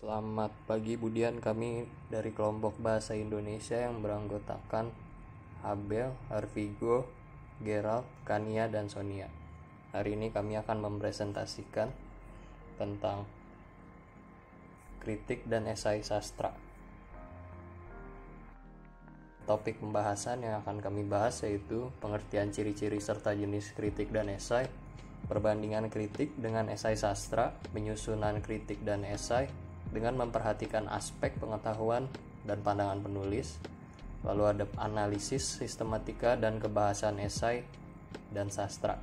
Selamat pagi Budian, kami dari kelompok Bahasa Indonesia yang beranggotakan Abel, Arvigo, Gerald, Kania, dan Sonia. Hari ini kami akan mempresentasikan tentang kritik dan esai sastra. Topik pembahasan yang akan kami bahas yaitu pengertian ciri-ciri serta jenis kritik dan esai, perbandingan kritik dengan esai sastra, penyusunan kritik dan esai dengan memperhatikan aspek pengetahuan dan pandangan penulis, lalu ada analisis, sistematika, dan kebahasan esai dan sastra.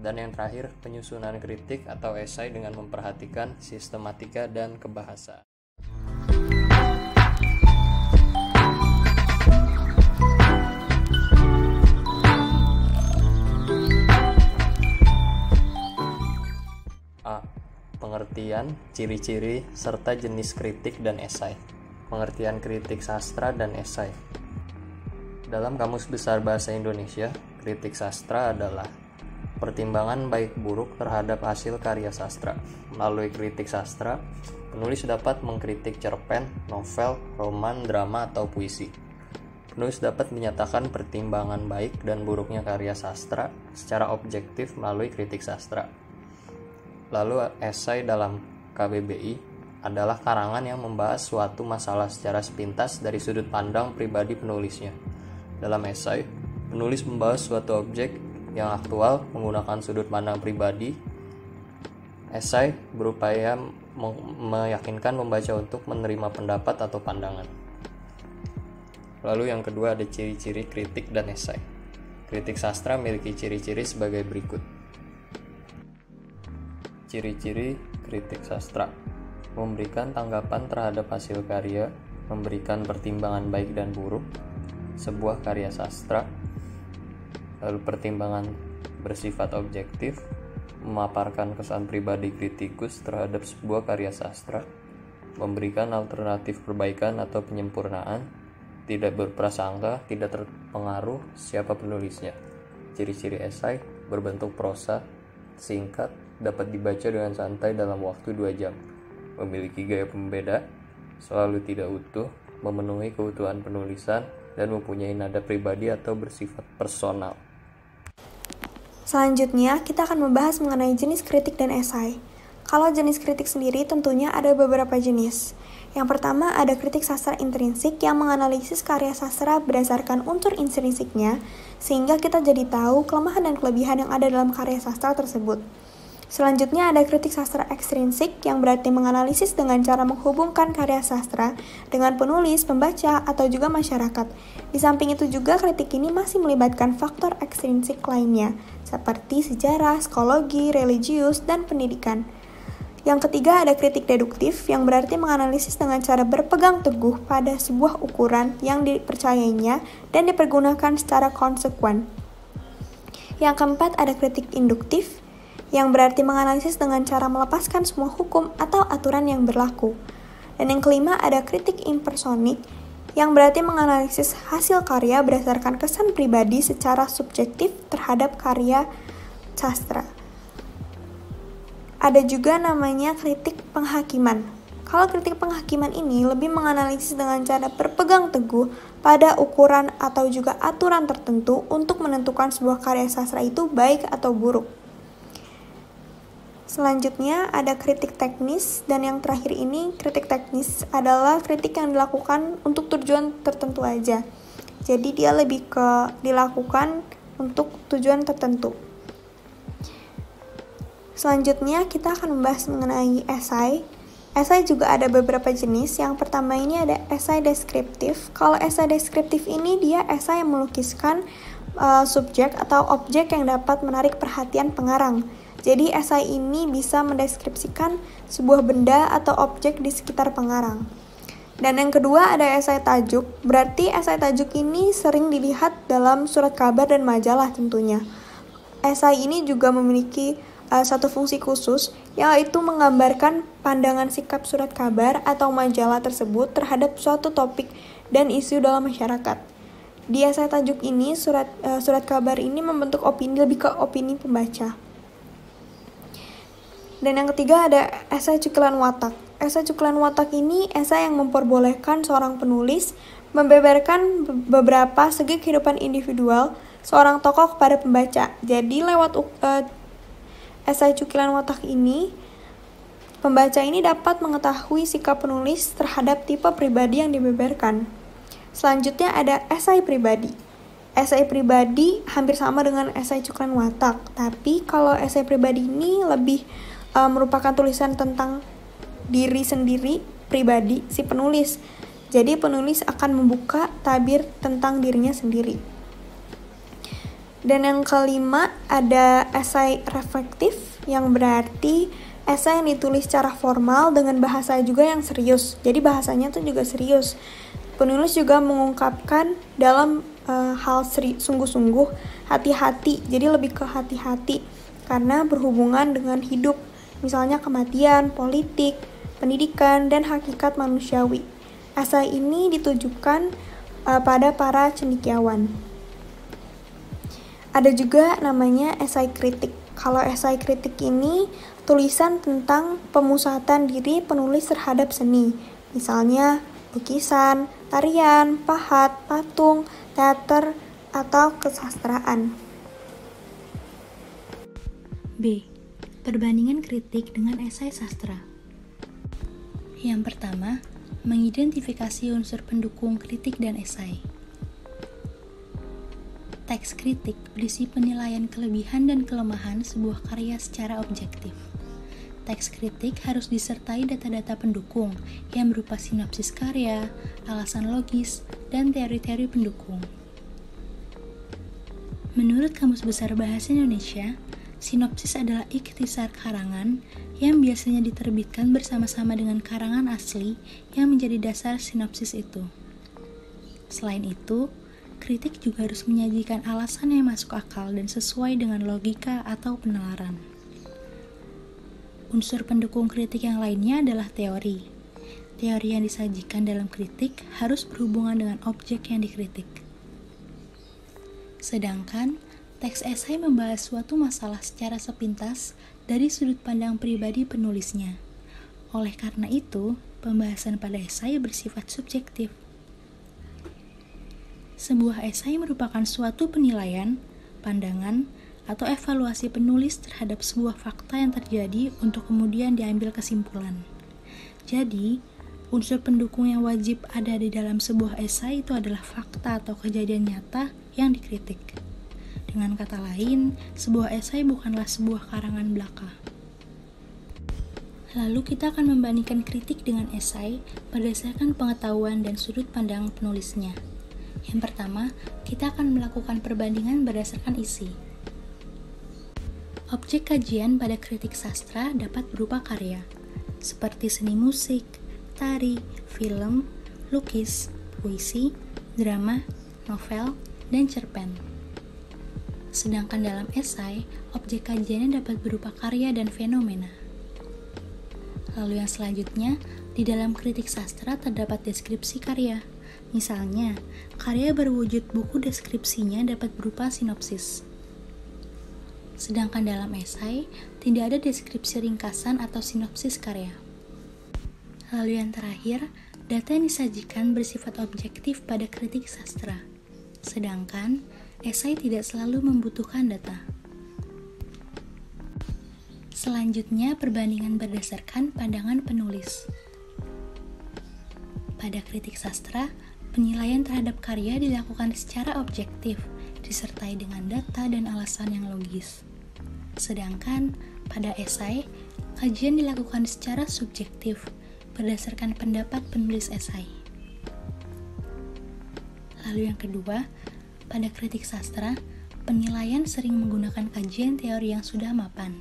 Dan yang terakhir, penyusunan kritik atau esai dengan memperhatikan sistematika dan kebahasaan. A. Pengertian, ciri-ciri, serta jenis kritik dan esai. Pengertian kritik sastra dan esai. Dalam Kamus Besar Bahasa Indonesia, kritik sastra adalah pertimbangan baik buruk terhadap hasil karya sastra. Melalui kritik sastra, penulis dapat mengkritik cerpen, novel, roman, drama, atau puisi. Penulis dapat menyatakan pertimbangan baik dan buruknya karya sastra secara objektif melalui kritik sastra. Lalu esai dalam KBBI adalah karangan yang membahas suatu masalah secara sepintas dari sudut pandang pribadi penulisnya. Dalam esai, penulis membahas suatu objek yang aktual menggunakan sudut pandang pribadi. Esai berupaya meyakinkan membaca untuk menerima pendapat atau pandangan. Lalu yang kedua ada ciri-ciri kritik dan esai. Kritik sastra memiliki ciri-ciri sebagai berikut. Ciri-ciri kritik sastra: memberikan tanggapan terhadap hasil karya, memberikan pertimbangan baik dan buruk sebuah karya sastra, lalu pertimbangan bersifat objektif, memaparkan kesan pribadi kritikus terhadap sebuah karya sastra, memberikan alternatif perbaikan atau penyempurnaan, tidak berprasangka, tidak terpengaruh siapa penulisnya. Ciri-ciri esai: berbentuk prosa, singkat, dapat dibaca dengan santai dalam waktu 2 jam, memiliki gaya pembeda, selalu tidak utuh, memenuhi keutuhan penulisan, dan mempunyai nada pribadi atau bersifat personal. Selanjutnya, kita akan membahas mengenai jenis kritik dan esai. Kalau jenis kritik sendiri tentunya ada beberapa jenis. Yang pertama ada kritik sastra intrinsik yang menganalisis karya sastra berdasarkan unsur intrinsiknya, sehingga kita jadi tahu kelemahan dan kelebihan yang ada dalam karya sastra tersebut. Selanjutnya ada kritik sastra ekstrinsik yang berarti menganalisis dengan cara menghubungkan karya sastra dengan penulis, pembaca, atau juga masyarakat. Di samping itu juga kritik ini masih melibatkan faktor ekstrinsik lainnya, seperti sejarah, psikologi, religius, dan pendidikan. Yang ketiga ada kritik deduktif yang berarti menganalisis dengan cara berpegang teguh pada sebuah ukuran yang dipercayainya dan dipergunakan secara konsekuen. Yang keempat ada kritik induktif yang berarti menganalisis dengan cara melepaskan semua hukum atau aturan yang berlaku. Dan yang kelima ada kritik impersonik yang berarti menganalisis hasil karya berdasarkan kesan pribadi secara subjektif terhadap karya sastra. Ada juga namanya kritik penghakiman. Kalau kritik penghakiman ini lebih menganalisis dengan cara berpegang teguh pada ukuran atau juga aturan tertentu untuk menentukan sebuah karya sastra itu baik atau buruk. Selanjutnya ada kritik teknis, dan yang terakhir ini kritik teknis adalah kritik yang dilakukan untuk tujuan tertentu aja. Jadi dia lebih ke dilakukan untuk tujuan tertentu. Selanjutnya kita akan membahas mengenai esai. Esai juga ada beberapa jenis. Yang pertama ini ada esai deskriptif. Kalau esai deskriptif ini dia esai yang melukiskan subjek atau objek yang dapat menarik perhatian pengarang. Jadi esai ini bisa mendeskripsikan sebuah benda atau objek di sekitar pengarang. Dan yang kedua ada esai tajuk. Berarti esai tajuk ini sering dilihat dalam surat kabar dan majalah tentunya. Esai ini juga memiliki satu fungsi khusus, yaitu menggambarkan pandangan sikap surat kabar atau majalah tersebut terhadap suatu topik dan isu dalam masyarakat. Di esai tajuk ini, surat kabar ini membentuk opini, lebih ke opini pembaca. Dan yang ketiga ada esai Cukilan Watak. esai Cuklan Watak ini esai yang memperbolehkan seorang penulis membeberkan beberapa segi kehidupan individual seorang tokoh kepada pembaca. Jadi lewat esai Cuklan Watak ini, pembaca ini dapat mengetahui sikap penulis terhadap tipe pribadi yang dibeberkan. Selanjutnya ada esai pribadi. Esai pribadi hampir sama dengan esai Cuklan Watak, tapi kalau esai pribadi ini lebih merupakan tulisan tentang diri sendiri, pribadi si penulis. Jadi penulis akan membuka tabir tentang dirinya sendiri. Dan yang kelima ada esai reflektif, yang berarti esai yang ditulis secara formal dengan bahasa juga yang serius. Jadi bahasanya tuh juga serius. Penulis juga mengungkapkan dalam hal sungguh-sungguh, hati-hati. Jadi lebih ke hati-hati karena berhubungan dengan hidup, misalnya kematian, politik, pendidikan, dan hakikat manusiawi. Esai ini ditujukan pada para cendekiawan. Ada juga namanya esai kritik. Kalau esai kritik ini tulisan tentang pemusatan diri penulis terhadap seni, misalnya lukisan, tarian, pahat, patung, teater, atau kesastraan. B. Perbandingan kritik dengan esai sastra. Yang pertama, mengidentifikasi unsur pendukung kritik dan esai. Teks kritik berisi penilaian kelebihan dan kelemahan sebuah karya secara objektif. Teks kritik harus disertai data-data pendukung yang berupa sinopsis karya, alasan logis, dan teori-teori pendukung. Menurut Kamus Besar Bahasa Indonesia, sinopsis adalah ikhtisar karangan yang biasanya diterbitkan bersama-sama dengan karangan asli yang menjadi dasar sinopsis itu. Selain itu, kritik juga harus menyajikan alasan yang masuk akal dan sesuai dengan logika atau penalaran. Unsur pendukung kritik yang lainnya adalah teori. Teori yang disajikan dalam kritik harus berhubungan dengan objek yang dikritik. Sedangkan, teks esai membahas suatu masalah secara sepintas dari sudut pandang pribadi penulisnya. Oleh karena itu, pembahasan pada esai bersifat subjektif. Sebuah esai merupakan suatu penilaian, pandangan, atau evaluasi penulis terhadap sebuah fakta yang terjadi untuk kemudian diambil kesimpulan. Jadi, unsur pendukung yang wajib ada di dalam sebuah esai itu adalah fakta atau kejadian nyata yang dikritik. Dengan kata lain, sebuah esai bukanlah sebuah karangan belaka. Lalu kita akan membandingkan kritik dengan esai berdasarkan pengetahuan dan sudut pandang penulisnya. Yang pertama, kita akan melakukan perbandingan berdasarkan isi. Objek kajian pada kritik sastra dapat berupa karya, seperti seni musik, tari, film, lukis, puisi, drama, novel, dan cerpen. Sedangkan dalam esai, objek kajiannya dapat berupa karya dan fenomena. Lalu yang selanjutnya, di dalam kritik sastra terdapat deskripsi karya. Misalnya, karya berwujud buku deskripsinya dapat berupa sinopsis. Sedangkan dalam esai, tidak ada deskripsi ringkasan atau sinopsis karya. Lalu yang terakhir, data yang disajikan bersifat objektif pada kritik sastra. Sedangkan, esai tidak selalu membutuhkan data. Selanjutnya, perbandingan berdasarkan pandangan penulis. Pada kritik sastra, penilaian terhadap karya dilakukan secara objektif, disertai dengan data dan alasan yang logis. Sedangkan, pada esai, kajian dilakukan secara subjektif, berdasarkan pendapat penulis esai. Lalu yang kedua, pada kritik sastra, penilaian sering menggunakan kajian teori yang sudah mapan.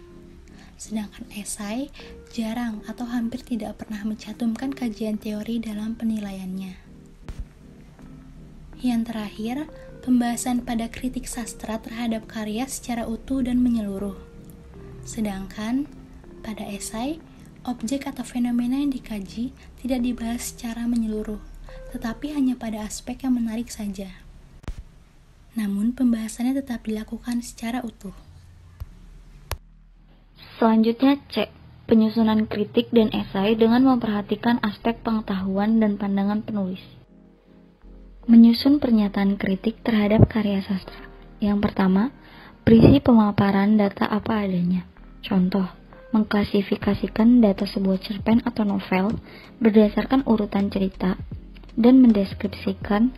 Sedangkan esai jarang atau hampir tidak pernah mencantumkan kajian teori dalam penilaiannya. Yang terakhir, pembahasan pada kritik sastra terhadap karya secara utuh dan menyeluruh. Sedangkan, pada esai, objek atau fenomena yang dikaji tidak dibahas secara menyeluruh, tetapi hanya pada aspek yang menarik saja. Namun, pembahasannya tetap dilakukan secara utuh. Selanjutnya C. penyusunan kritik dan esai dengan memperhatikan aspek pengetahuan dan pandangan penulis. Menyusun pernyataan kritik terhadap karya sastra. Yang pertama, berisi pemaparan data apa adanya. Contoh, mengklasifikasikan data sebuah cerpen atau novel berdasarkan urutan cerita dan mendeskripsikan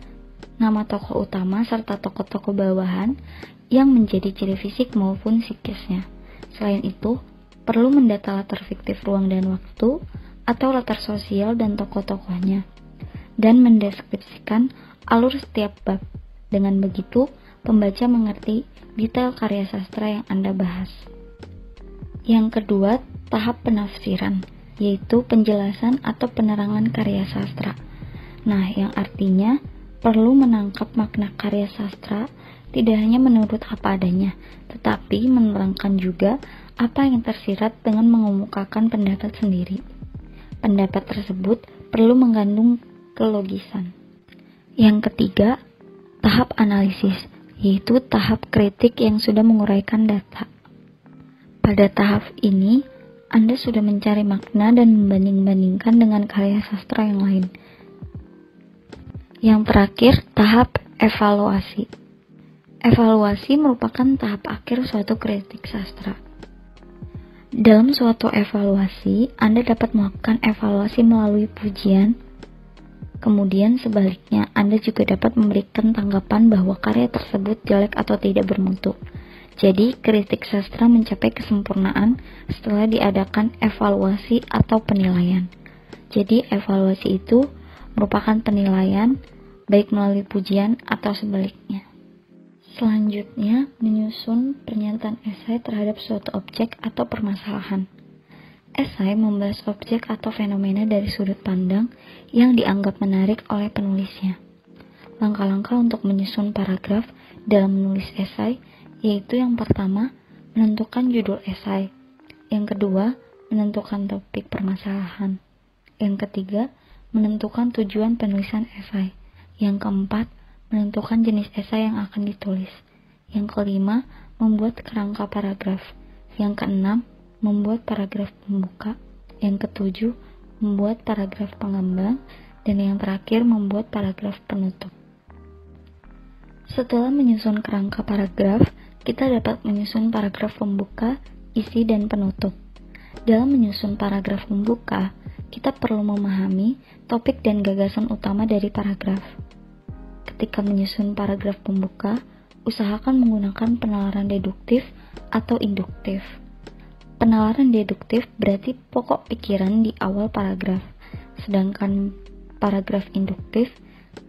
nama tokoh utama serta tokoh-tokoh bawahan yang menjadi ciri fisik maupun psikisnya. Selain itu, perlu mendata latar fiktif ruang dan waktu atau latar sosial dan tokoh-tokohnya, dan mendeskripsikan alur setiap bab. Dengan begitu, pembaca mengerti detail karya sastra yang Anda bahas. Yang kedua, tahap penafsiran, yaitu penjelasan atau penerangan karya sastra. Nah, yang artinya perlu menangkap makna karya sastra tidak hanya menurut apa adanya, tetapi menerangkan juga apa yang tersirat dengan mengemukakan pendapat sendiri. Pendapat tersebut perlu mengandung kelogisan. Yang ketiga, tahap analisis, yaitu tahap kritik yang sudah menguraikan data. Pada tahap ini, Anda sudah mencari makna dan membanding-bandingkan dengan karya sastra yang lain. Yang terakhir, tahap evaluasi. Evaluasi merupakan tahap akhir suatu kritik sastra. Dalam suatu evaluasi, Anda dapat melakukan evaluasi melalui pujian. Kemudian sebaliknya, Anda juga dapat memberikan tanggapan bahwa karya tersebut jelek atau tidak bermutu. Jadi, kritik sastra mencapai kesempurnaan setelah diadakan evaluasi atau penilaian. Jadi, evaluasi itu merupakan penilaian, baik melalui pujian atau sebaliknya. Selanjutnya, menyusun pernyataan esai terhadap suatu objek atau permasalahan. Esai membahas objek atau fenomena dari sudut pandang yang dianggap menarik oleh penulisnya. Langkah-langkah untuk menyusun paragraf dalam menulis esai yaitu yang pertama, menentukan judul esai. Yang kedua, menentukan topik permasalahan. Yang ketiga, menentukan tujuan penulisan esai. Yang keempat, menentukan jenis esai yang akan ditulis. Yang kelima, membuat kerangka paragraf. Yang keenam, membuat paragraf pembuka. Yang ketujuh, membuat paragraf pengembang. Dan yang terakhir, membuat paragraf penutup. Setelah menyusun kerangka paragraf, kita dapat menyusun paragraf pembuka, isi, dan penutup. Dalam menyusun paragraf pembuka, kita perlu memahami topik dan gagasan utama dari paragraf. Ketika menyusun paragraf pembuka, usahakan menggunakan penalaran deduktif atau induktif. Penalaran deduktif berarti pokok pikiran di awal paragraf, sedangkan paragraf induktif,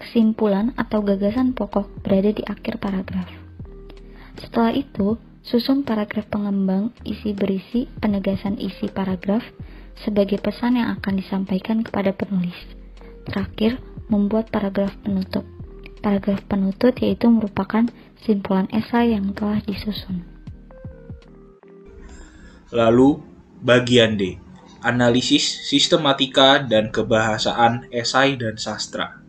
kesimpulan atau gagasan pokok berada di akhir paragraf. Setelah itu, susun paragraf pengembang, isi berisi, penegasan isi paragraf sebagai pesan yang akan disampaikan kepada penulis. Terakhir, membuat paragraf penutup. Paragraf penutup yaitu merupakan simpulan esai yang telah disusun. Lalu, bagian D, analisis, sistematika, dan kebahasaan esai dan sastra.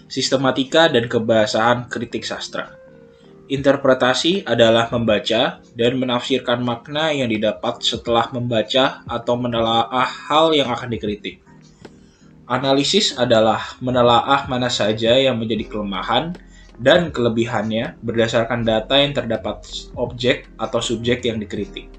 Sistematika dan kebahasaan kritik sastra. Interpretasi adalah membaca dan menafsirkan makna yang didapat setelah membaca atau menelaah hal yang akan dikritik. Analisis adalah menelaah mana saja yang menjadi kelemahan dan kelebihannya berdasarkan data yang terdapat objek atau subjek yang dikritik.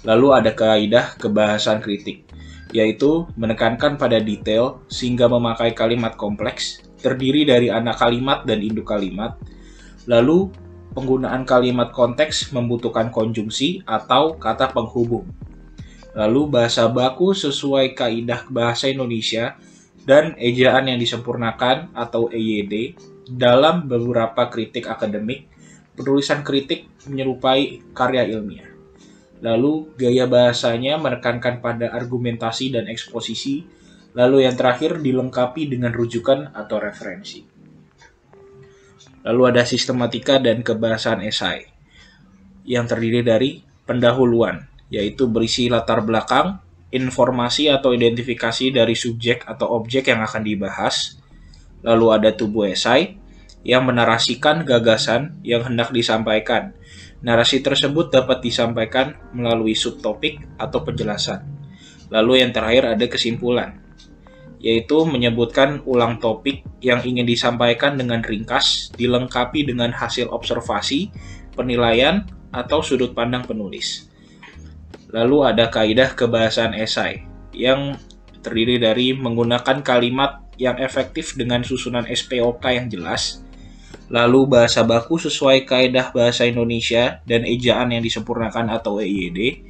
Lalu ada kaidah kebahasan kritik, yaitu menekankan pada detail sehingga memakai kalimat kompleks, terdiri dari anak kalimat dan induk kalimat. Lalu, penggunaan kalimat konteks membutuhkan konjungsi atau kata penghubung. Lalu, bahasa baku sesuai kaidah bahasa Indonesia dan ejaan yang disempurnakan atau EYD dalam beberapa kritik akademik, penulisan kritik menyerupai karya ilmiah. Lalu gaya bahasanya menekankan pada argumentasi dan eksposisi, lalu yang terakhir dilengkapi dengan rujukan atau referensi. Lalu ada sistematika dan kebahasaan esai, yang terdiri dari pendahuluan, yaitu berisi latar belakang, informasi atau identifikasi dari subjek atau objek yang akan dibahas. Lalu ada tubuh esai, yang menarasikan gagasan yang hendak disampaikan. Narasi tersebut dapat disampaikan melalui subtopik atau penjelasan. Lalu yang terakhir ada kesimpulan, yaitu menyebutkan ulang topik yang ingin disampaikan dengan ringkas, dilengkapi dengan hasil observasi, penilaian, atau sudut pandang penulis. Lalu ada kaidah kebahasaan esai, yang terdiri dari menggunakan kalimat yang efektif dengan susunan SPOK yang jelas, lalu bahasa baku sesuai kaidah bahasa Indonesia dan ejaan yang disempurnakan atau EYD,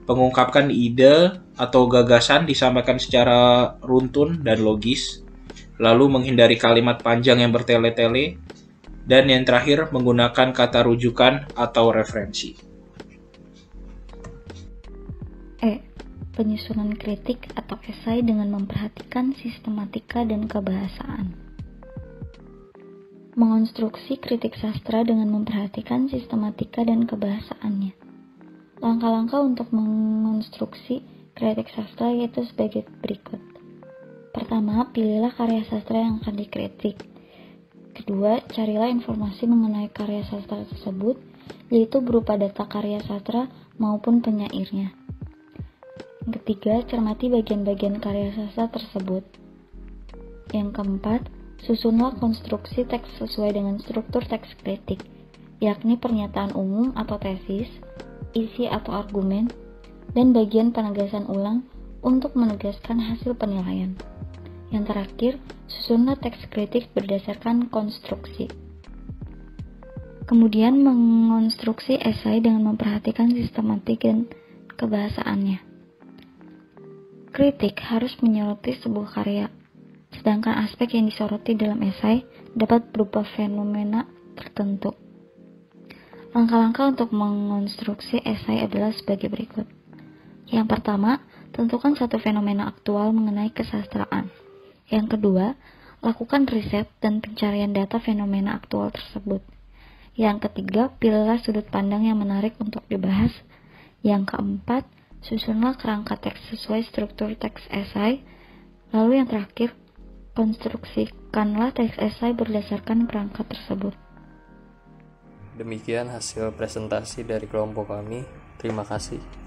mengungkapkan ide atau gagasan disampaikan secara runtun dan logis, lalu menghindari kalimat panjang yang bertele-tele, dan yang terakhir menggunakan kata rujukan atau referensi. Penyusunan kritik atau esai dengan memperhatikan sistematika dan kebahasaan. Mengonstruksi kritik sastra dengan memperhatikan sistematika dan kebahasaannya. Langkah-langkah untuk mengonstruksi kritik sastra yaitu sebagai berikut. Pertama, pilihlah karya sastra yang akan dikritik. Kedua, carilah informasi mengenai karya sastra tersebut, yaitu berupa data karya sastra maupun penyairnya. Yang ketiga, cermati bagian-bagian karya sastra tersebut. Yang keempat, susunlah konstruksi teks sesuai dengan struktur teks kritik, yakni pernyataan umum atau tesis, isi atau argumen, dan bagian penegasan ulang untuk menegaskan hasil penilaian. Yang terakhir, susunlah teks kritik berdasarkan konstruksi. Kemudian mengonstruksi esai dengan memperhatikan sistematik dan kebahasaannya. Kritik harus menyoroti sebuah karya, sedangkan aspek yang disoroti dalam esai dapat berupa fenomena tertentu. Langkah-langkah untuk mengonstruksi esai adalah sebagai berikut. Yang pertama, tentukan satu fenomena aktual mengenai kesastraan. Yang kedua, lakukan riset dan pencarian data fenomena aktual tersebut. Yang ketiga, pilihlah sudut pandang yang menarik untuk dibahas. Yang keempat, susunlah kerangka teks sesuai struktur teks esai. Lalu yang terakhir, konstruksikanlah teks esai berdasarkan kerangka tersebut. Demikian hasil presentasi dari kelompok kami. Terima kasih.